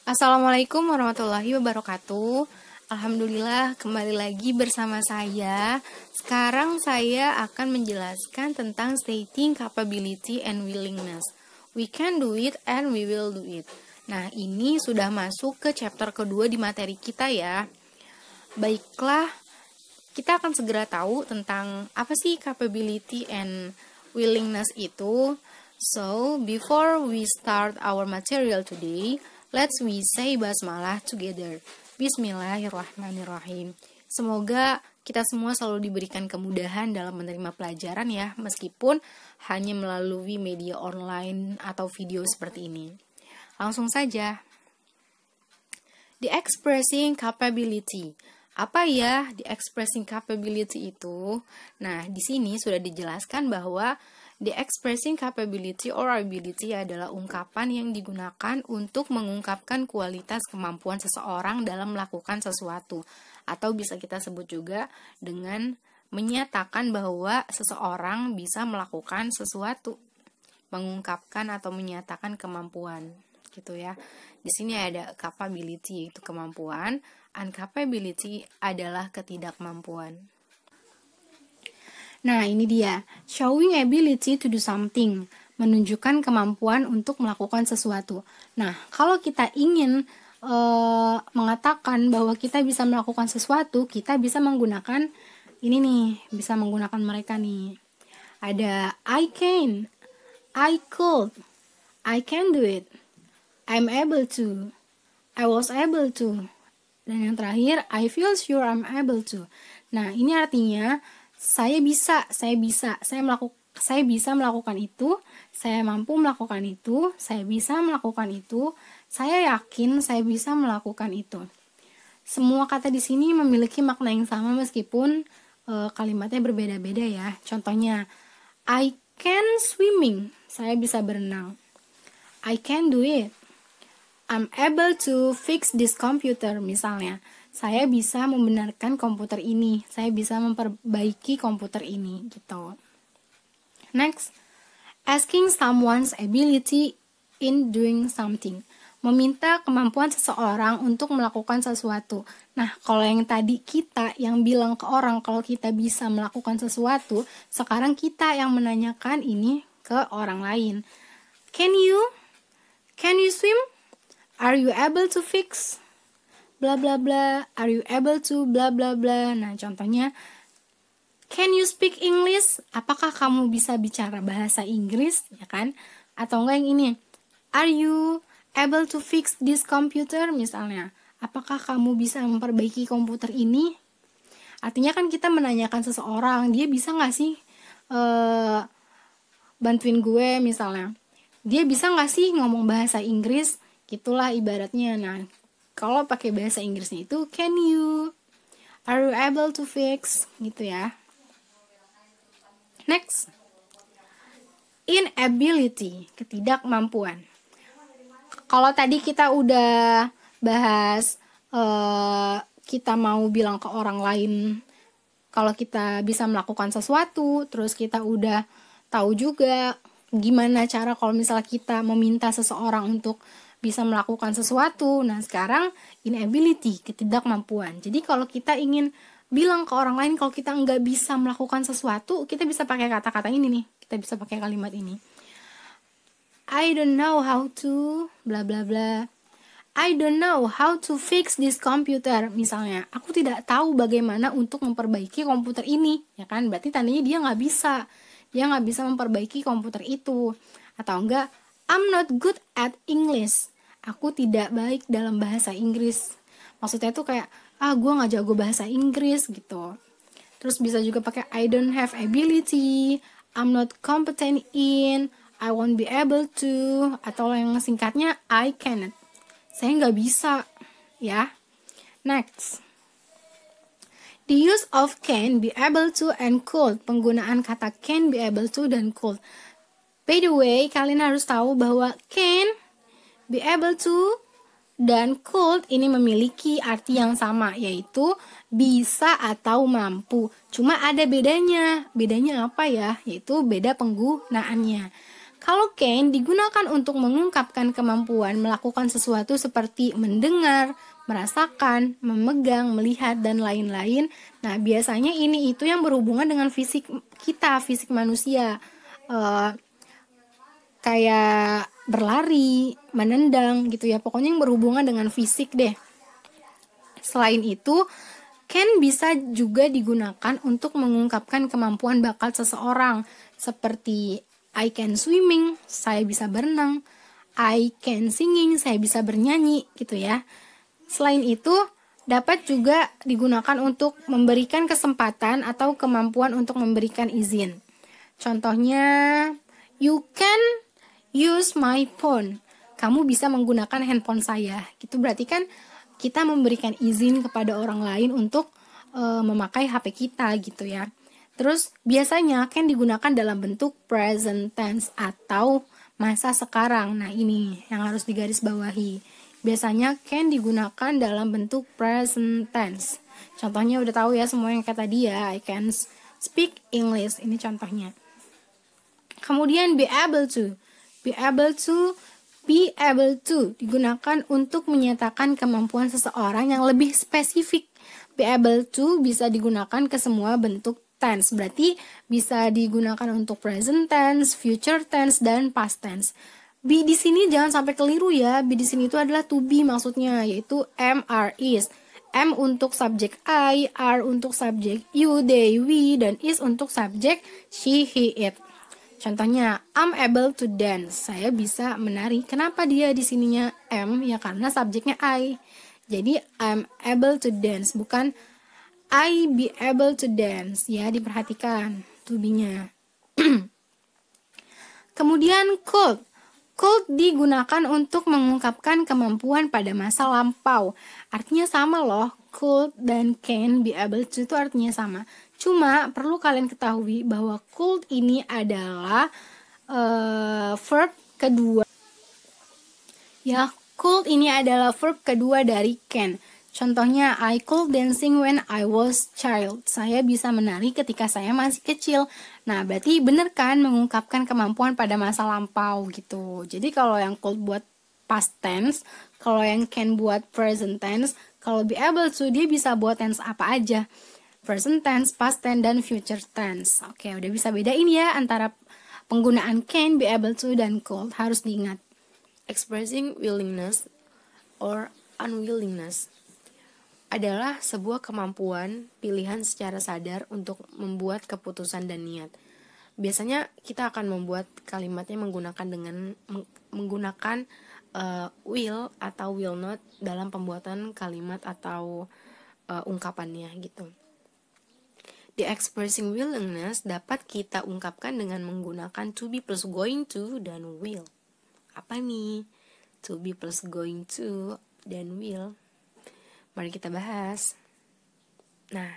Assalamualaikum warahmatullahi wabarakatuh. Alhamdulillah kembali lagi bersama saya. Sekarang saya akan menjelaskan tentang stating capability and willingness. We can do it and we will do it. Nah, ini sudah masuk ke chapter kedua di materi kita ya. Baiklah, kita akan segera tahu tentang apa sih capability and willingness itu. So, before we start our material today, let's we say basmalah together. Bismillahirrahmanirrahim. Semoga kita semua selalu diberikan kemudahan dalam menerima pelajaran ya, meskipun hanya melalui media online atau video seperti ini. Langsung saja. The expressing capability. Apa ya the expressing capability itu? Nah, di sini sudah dijelaskan bahwa the expressing capability or ability adalah ungkapan yang digunakan untuk mengungkapkan kualitas kemampuan seseorang dalam melakukan sesuatu. Atau bisa kita sebut juga dengan menyatakan bahwa seseorang bisa melakukan sesuatu. Mengungkapkan atau menyatakan kemampuan. Gitu ya. Di sini ada capability, yaitu kemampuan. Incapability adalah ketidakmampuan. Nah, ini dia. Showing ability to do something. Menunjukkan kemampuan untuk melakukan sesuatu. Nah, kalau kita ingin mengatakan bahwa kita bisa melakukan sesuatu, kita bisa menggunakan ini nih. Bisa menggunakan mereka nih. Ada I can, I could, I can do it, I'm able to, I was able to. Dan yang terakhir, I feel sure I'm able to. Nah, ini artinya saya bisa melakukan itu, saya mampu melakukan itu, saya bisa melakukan itu, saya yakin saya bisa melakukan itu. Semua kata di sini memiliki makna yang sama meskipun kalimatnya berbeda-beda ya. Contohnya, I can swimming, saya bisa berenang. I can do it. I'm able to fix this computer, misalnya. Saya bisa membenarkan komputer ini. Saya bisa memperbaiki komputer ini, gitu. Next, asking someone's ability in doing something. Meminta kemampuan seseorang untuk melakukan sesuatu. Nah, kalau yang tadi kita yang bilang ke orang kalau kita bisa melakukan sesuatu, sekarang kita yang menanyakan ini ke orang lain. Can you swim? Are you able to fix bla bla bla? Are you able to bla bla bla? Nah, contohnya, can you speak English? Apakah kamu bisa bicara bahasa Inggris, ya kan? Atau enggak yang ini, are you able to fix this computer, misalnya? Apakah kamu bisa memperbaiki komputer ini? Artinya kan kita menanyakan seseorang, dia bisa nggak sih bantuin gue, misalnya? Dia bisa nggak sih ngomong bahasa Inggris? Gitulah ibaratnya. Nah, kalau pakai bahasa Inggrisnya itu can you, are you able to fix, gitu ya. Next, inability, ketidakmampuan. Kalau tadi kita udah bahas kita mau bilang ke orang lain kalau kita bisa melakukan sesuatu, terus kita udah tahu juga gimana cara kalau misalnya kita meminta seseorang untuk bisa melakukan sesuatu. Nah, sekarang inability, ketidakmampuan. Jadi kalau kita ingin bilang ke orang lain kalau kita nggak bisa melakukan sesuatu, kita bisa pakai kata-kata ini nih. Kita bisa pakai kalimat ini. I don't know how to bla bla bla. I don't know how to fix this computer, misalnya. Aku tidak tahu bagaimana untuk memperbaiki komputer ini, ya kan? Berarti tandanya dia nggak bisa. Dia nggak bisa memperbaiki komputer itu. Atau enggak, I'm not good at English. Aku tidak baik dalam bahasa Inggris. Maksudnya tuh kayak, gue gak jago bahasa Inggris gitu. Terus bisa juga pakai I don't have ability, I'm not competent in, I won't be able to. Atau yang singkatnya I cannot. Saya gak bisa, ya. Next, the use of can, be able to, and could. Penggunaan kata can, be able to, dan could. By the way, kalian harus tahu bahwa can, be able to, dan could ini memiliki arti yang sama, yaitu bisa atau mampu. Cuma ada bedanya. Bedanya apa ya? Yaitu beda penggunaannya. Kalau can digunakan untuk mengungkapkan kemampuan melakukan sesuatu seperti mendengar, merasakan, memegang, melihat, dan lain-lain. Nah, biasanya ini itu yang berhubungan dengan fisik kita, fisik manusia. Kayak berlari, menendang gitu ya. Pokoknya yang berhubungan dengan fisik deh. Selain itu, can bisa juga digunakan untuk mengungkapkan kemampuan bakat seseorang. Seperti I can swimming, saya bisa berenang. I can singing, saya bisa bernyanyi gitu ya. Selain itu, dapat juga digunakan untuk memberikan kesempatan atau kemampuan untuk memberikan izin. Contohnya, you can use my phone. Kamu bisa menggunakan handphone saya. Gitu berarti kan kita memberikan izin kepada orang lain untuk memakai HP kita gitu ya. Terus biasanya can digunakan dalam bentuk present tense atau masa sekarang. Nah, ini yang harus digarisbawahi. Biasanya can digunakan dalam bentuk present tense. Contohnya udah tahu ya semua yang kayak tadi ya. I can speak English. Ini contohnya. Kemudian be able to. Be able to digunakan untuk menyatakan kemampuan seseorang yang lebih spesifik. Be able to bisa digunakan ke semua bentuk tense. Berarti bisa digunakan untuk present tense, future tense, dan past tense. Be di sini jangan sampai keliru ya. Be di sini itu adalah to be maksudnya, yaitu am, are, is. M untuk subjek I, R untuk subjek you, they, we, dan is untuk subjek she, he, it. Contohnya, I'm able to dance. Saya bisa menari. Kenapa dia di sininya am? Ya karena subjeknya I. Jadi I'm able to dance, bukan I be able to dance. Ya, diperhatikan to be-nya. Kemudian could. Could digunakan untuk mengungkapkan kemampuan pada masa lampau. Artinya sama loh. Could dan can be able to itu artinya sama. Cuma perlu kalian ketahui bahwa could ini adalah verb kedua. Ya, could ini adalah verb kedua dari can. Contohnya, I could dancing when I was child. Saya bisa menari ketika saya masih kecil. Nah, berarti bener kan mengungkapkan kemampuan pada masa lampau gitu. Jadi kalau yang could buat past tense, kalau yang can buat present tense, kalau be able to dia bisa buat tense apa aja. Present tense, past tense, dan future tense. Oke, udah bisa bedain ya antara penggunaan can, be able to, dan could. Harus diingat. Expressing willingness or unwillingness adalah sebuah kemampuan pilihan secara sadar untuk membuat keputusan dan niat. Biasanya kita akan membuat kalimatnya menggunakan will atau will not dalam pembuatan kalimat atau ungkapannya gitu. The expressing willingness dapat kita ungkapkan dengan menggunakan to be plus going to dan will. Apa nih? To be plus going to dan will. Mari kita bahas. Nah,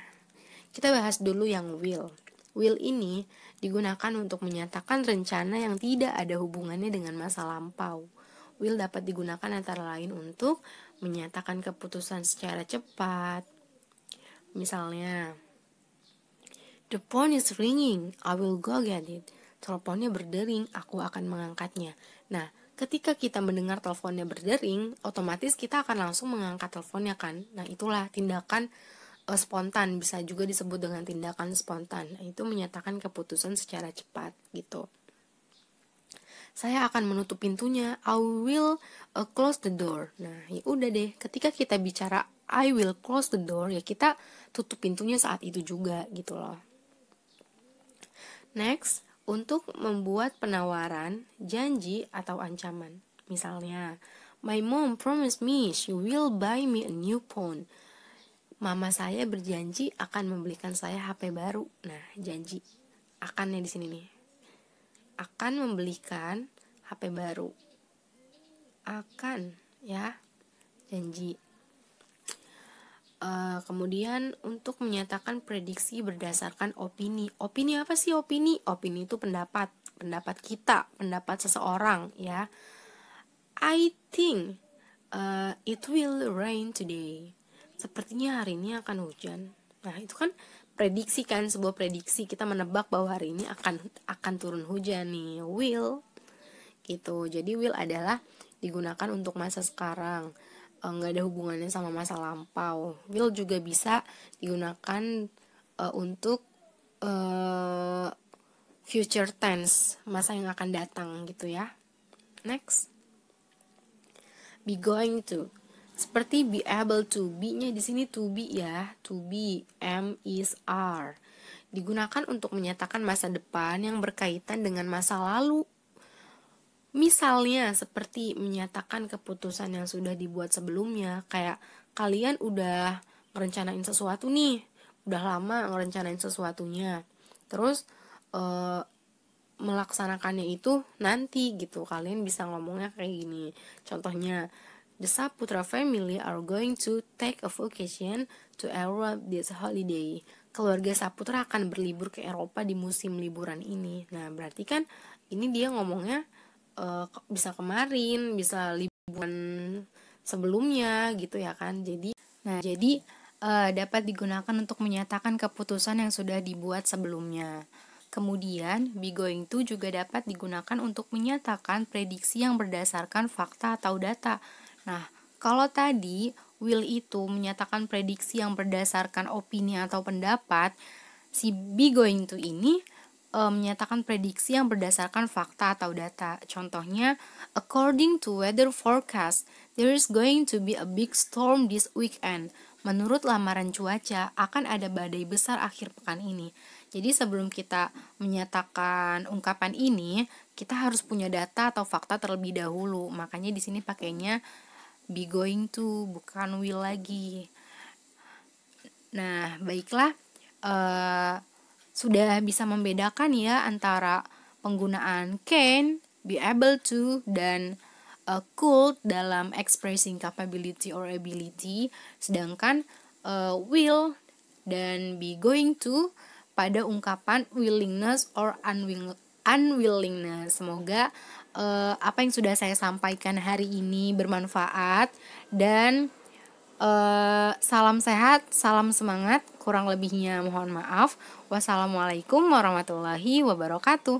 kita bahas dulu yang will. Will ini digunakan untuk menyatakan rencana yang tidak ada hubungannya dengan masa lampau. Will dapat digunakan antara lain untuk menyatakan keputusan secara cepat. Misalnya, the phone is ringing, I will go get it. Teleponnya berdering, aku akan mengangkatnya. Nah, ketika kita mendengar teleponnya berdering, otomatis kita akan langsung mengangkat teleponnya kan. Nah, itulah tindakan spontan, bisa juga disebut dengan tindakan spontan. Nah, itu menyatakan keputusan secara cepat gitu. Saya akan menutup pintunya, I will close the door. Nah, ya udah deh, ketika kita bicara I will close the door, ya kita tutup pintunya saat itu juga gitu loh. Next, untuk membuat penawaran, janji, atau ancaman. Misalnya, my mom promised me she will buy me a new phone. Mama saya berjanji akan membelikan saya HP baru. Nah, janji. Akannya di sini nih. Akan membelikan HP baru. Akan, ya. Janji. Kemudian untuk menyatakan prediksi berdasarkan opini. Opini apa sih opini? Opini itu pendapat kita, pendapat seseorang ya. I think it will rain today. Sepertinya hari ini akan hujan. Nah, itu kan prediksi kan, sebuah prediksi. Kita menebak bahwa hari ini akan turun hujan nih. Will. gitu. Jadi will adalah digunakan untuk masa sekarang, nggak ada hubungannya sama masa lampau. Will juga bisa digunakan untuk future tense, masa yang akan datang gitu ya. Next, be going to. Seperti be able to, be-nya di sini to be ya, to be, am, is, are. Digunakan untuk menyatakan masa depan yang berkaitan dengan masa lalu. Misalnya seperti menyatakan keputusan yang sudah dibuat sebelumnya, kayak kalian udah ngerencanain sesuatu nih, udah lama ngerencanain sesuatunya, terus melaksanakannya itu nanti gitu. Kalian bisa ngomongnya kayak gini. Contohnya, the Saputra family are going to take a vacation to Europe this holiday. Keluarga Saputra akan berlibur ke Eropa di musim liburan ini. Nah, berarti kan ini dia ngomongnya bisa kemarin, bisa liburan sebelumnya gitu ya kan. Jadi dapat digunakan untuk menyatakan keputusan yang sudah dibuat sebelumnya. Kemudian, be going to juga dapat digunakan untuk menyatakan prediksi yang berdasarkan fakta atau data. Nah, kalau tadi will itu menyatakan prediksi yang berdasarkan opini atau pendapat, si be going to ini menyatakan prediksi yang berdasarkan fakta atau data. Contohnya, according to weather forecast, there is going to be a big storm this weekend. Menurut lamaran cuaca, akan ada badai besar akhir pekan ini. Jadi sebelum kita menyatakan ungkapan ini, kita harus punya data atau fakta terlebih dahulu. Makanya di sini pakainya be going to, bukan will lagi. Nah, baiklah, sudah bisa membedakan ya antara penggunaan can, be able to, dan could dalam expressing capability or ability. Sedangkan will dan be going to pada ungkapan willingness or unwillingness. Semoga apa yang sudah saya sampaikan hari ini bermanfaat, dan salam sehat, salam semangat. Kurang lebihnya mohon maaf. Wassalamualaikum warahmatullahi wabarakatuh.